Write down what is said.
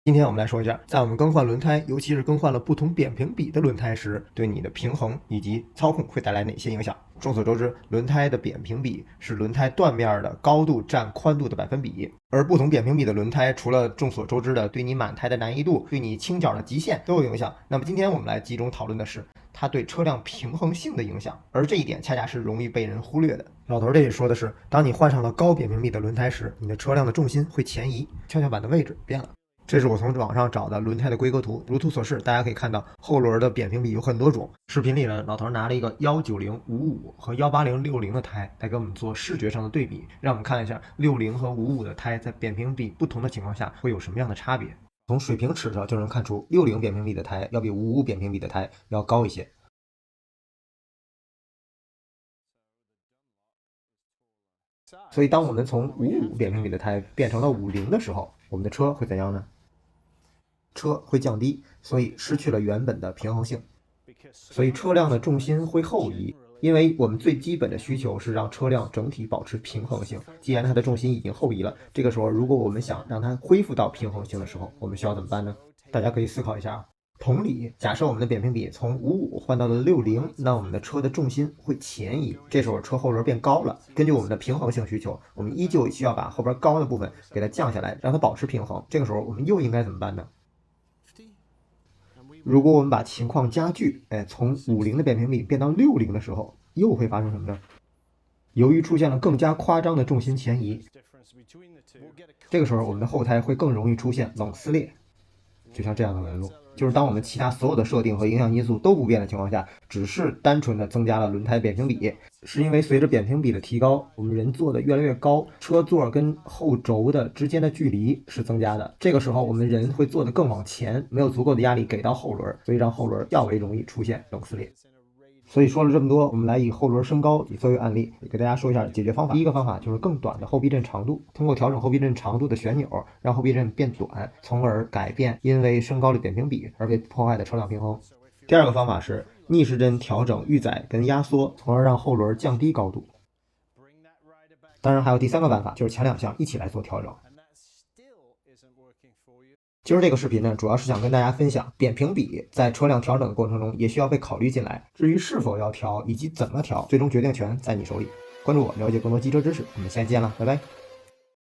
今天我们来说一下，在我们更换轮胎，尤其是更换了不同扁平比的轮胎时，对你的平衡以及操控会带来哪些影响？众所周知，轮胎的扁平比是轮胎断面的高度占宽度的百分比，而不同扁平比的轮胎，除了众所周知的对你满胎的难易度、对你倾角的极限都有影响。那么今天我们来集中讨论的是它对车辆平衡性的影响，而这一点恰恰是容易被人忽略的。老头这里说的是，当你换上了高扁平比的轮胎时，你的车辆的重心会前移，跷跷板的位置变了。这是我从网上找的轮胎的规格图，如图所示，大家可以看到后轮的扁平比有很多种。视频里呢，老头拿了一个190/55和180/60的胎来给我们做视觉上的对比，让我们看一下60和55的胎在扁平比不同的情况下会有什么样的差别。从水平尺上就能看出，60扁平比的胎要比55扁平比的胎要高一些。所以当我们从55扁平比的胎变成了50的时候，我们的车会怎样呢？车会降低，所以失去了原本的平衡性，所以车辆的重心会后移。因为我们最基本的需求是让车辆整体保持平衡性，既然它的重心已经后移了，这个时候如果我们想让它恢复到平衡性的时候，我们需要怎么办呢？大家可以思考一下。同理，假设我们的扁平比从55换到了60，那我们的车的重心会前移，这时候车后轮变高了。根据我们的平衡性需求，我们依旧需要把后边高的部分给它降下来，让它保持平衡。这个时候我们又应该怎么办呢？如果我们把情况加剧，从50的扁平比变到60的时候，又会发生什么呢？由于出现了更加夸张的重心前移，这个时候我们的后胎会更容易出现冷撕裂，就像这样的纹路。就是当我们其他所有的设定和影响因素都不变的情况下，只是单纯的增加了轮胎扁平比，是因为随着扁平比的提高，我们人坐的越来越高，车座跟后轴的之间的距离是增加的。这个时候我们人会坐得更往前，没有足够的压力给到后轮，所以让后轮较为容易出现冷撕裂。所以说了这么多，我们来以后轮升高作为案例，给大家说一下解决方法。第一个方法就是更短的后避震长度，通过调整后避震长度的旋钮，让后避震变短，从而改变因为升高的扁平比而被破坏的车辆平衡。第二个方法是逆时针调整预载跟压缩，从而让后轮降低高度。当然还有第三个办法，就是前两项一起来做调整。今儿这个视频呢，主要是想跟大家分享扁平比在车辆调整的过程中也需要被考虑进来。至于是否要调以及怎么调，最终决定权在你手里。关注我，了解更多机车知识。我们下期见了，拜拜。